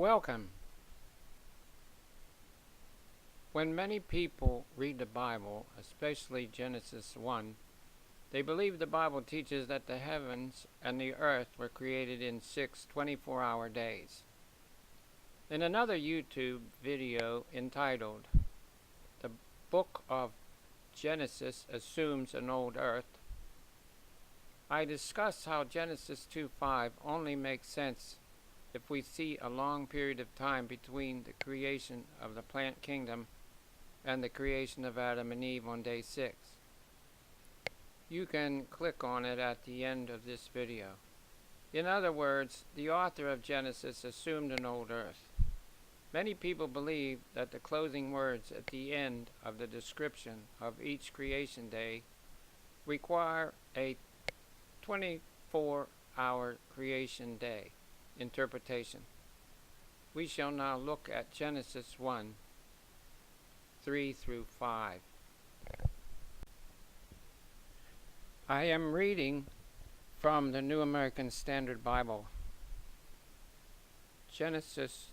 Welcome. When many people read the Bible, especially Genesis 1, they believe the Bible teaches that the heavens and the earth were created in 6 24-hour days. In another YouTube video entitled, "The Book of Genesis Assumes an Old Earth," I discuss how Genesis 2:5 only makes sense if we see a long period of time between the creation of the plant kingdom and the creation of Adam and Eve on day 6. You can click on it at the end of this video. In other words, the author of Genesis assumed an old earth. Many people believe that the closing words at the end of the description of each creation day require a 24-hour creation day interpretation. We shall now look at Genesis 1, 3 through 5. I am reading from the New American Standard Bible. Genesis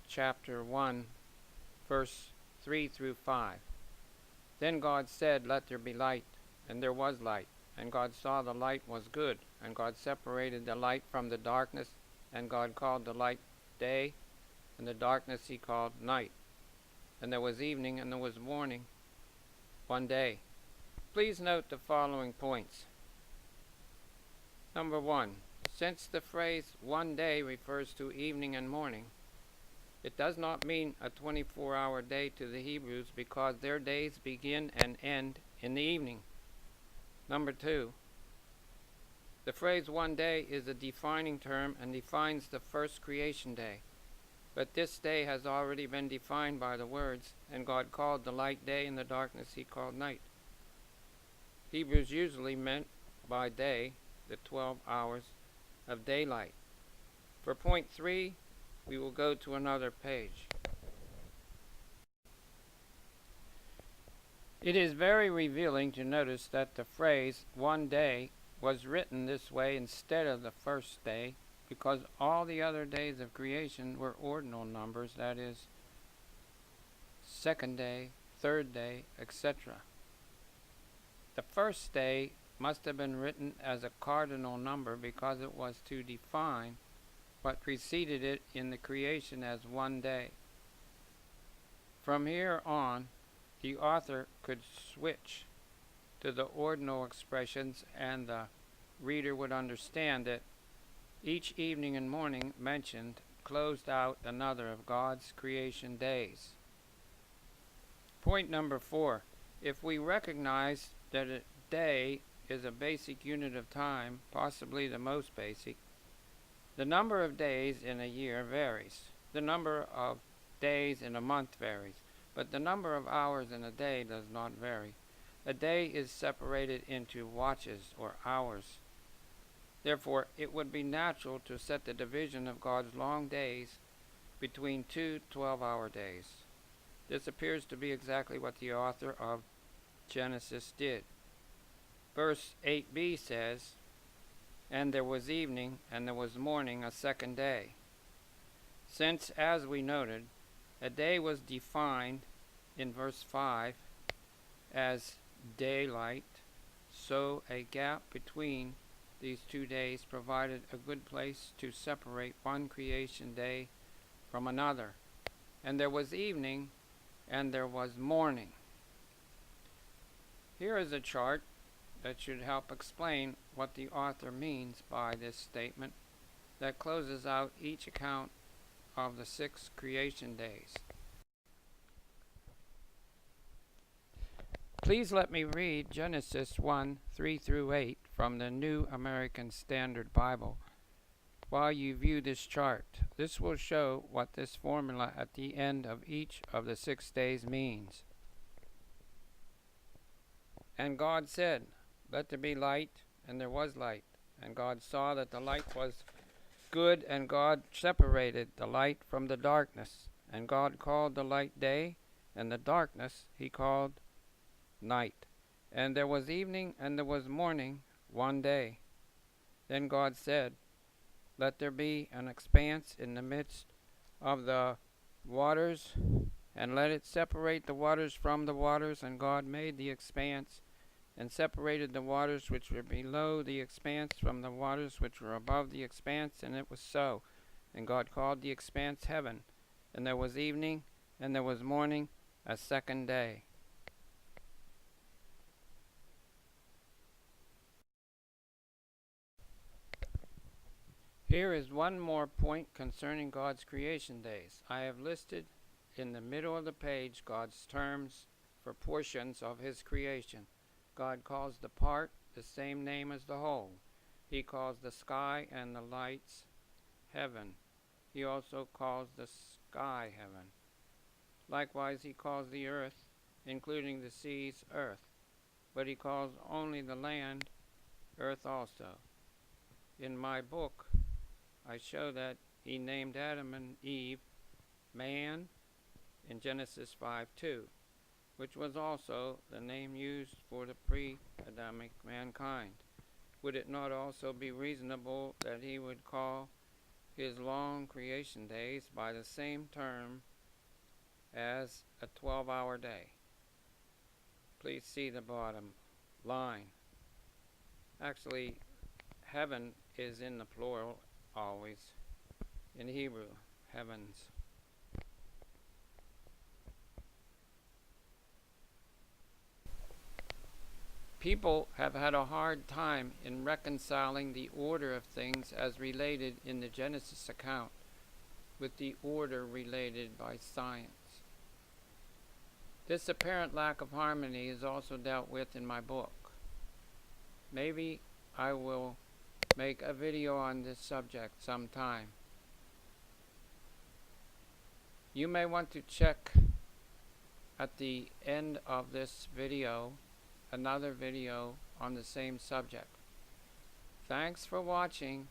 chapter 1, verse 3 through 5. Then God said, "Let there be light," and there was light. And God saw the light was good, and God separated the light from the darkness, and God called the light day, and the darkness he called night. And there was evening, and there was morning, one day. Please note the following points. Number 1. Since the phrase one day refers to evening and morning, it does not mean a 24-hour day to the Hebrews because their days begin and end in the evening. Number 2. The phrase one day is a defining term and defines the first creation day. But this day has already been defined by the words, and God called the light day and the darkness he called night. Hebrews usually meant by day the 12 hours of daylight. For point 3, we will go to another page. It is very revealing to notice that the phrase one day was written this way instead of the first day, because all the other days of creation were ordinal numbers, that is, second day, third day, etc. The first day must have been written as a cardinal number because it was to define what preceded it in the creation as one day. From here on, the author could switch to the ordinal expressions, and the reader would understand that each evening and morning mentioned closed out another of God's creation days. Point number 4. If we recognize that a day is a basic unit of time, possibly the most basic, the number of days in a year varies. The number of days in a month varies, but the number of hours in a day does not vary. A day is separated into watches or hours. Therefore, it would be natural to set the division of God's long days between 2 12-hour days. This appears to be exactly what the author of Genesis did. Verse 8b says, "And there was evening, and there was morning, a second day." Since, as we noted, a day was defined in verse 5 as daylight, so a gap between these 2 days provided a good place to separate one creation day from another. And there was evening, and there was morning. Here is a chart that should help explain what the author means by this statement that closes out each account of the 6 creation days. Please let me read Genesis 1, 3 through 8 from the New American Standard Bible while you view this chart. This will show what this formula at the end of each of the 6 days means. "And God said, Let there be light, and there was light. And God saw that the light was good, and God separated the light from the darkness. And God called the light day, and the darkness he called night. And there was evening, and there was morning, one day. Then God said, Let there be an expanse in the midst of the waters, and let it separate the waters from the waters. And God made the expanse, and separated the waters which were below the expanse from the waters which were above the expanse. And it was so. And God called the expanse heaven. And there was evening, and there was morning, a second day. Here is one more point concerning God's creation days. I have listed in the middle of the page God's terms for portions of his creation. God calls the part the same name as the whole. He calls the sky and the lights heaven. He also calls the sky heaven. Likewise, he calls the earth, including the seas, earth. But he calls only the land earth also. In my book, I show that he named Adam and Eve man in Genesis 5:2, which was also the name used for the pre-Adamic mankind. Would it not also be reasonable that he would call his long creation days by the same term as a 12-hour day? Please see the bottom line. Actually, heaven is in the plural always. In Hebrew, heavens. People have had a hard time in reconciling the order of things as related in the Genesis account with the order related by science. This apparent lack of harmony is also dealt with in my book. Maybe I will make a video on this subject sometime. You may want to check at the end of this video another video on the same subject. Thanks for watching.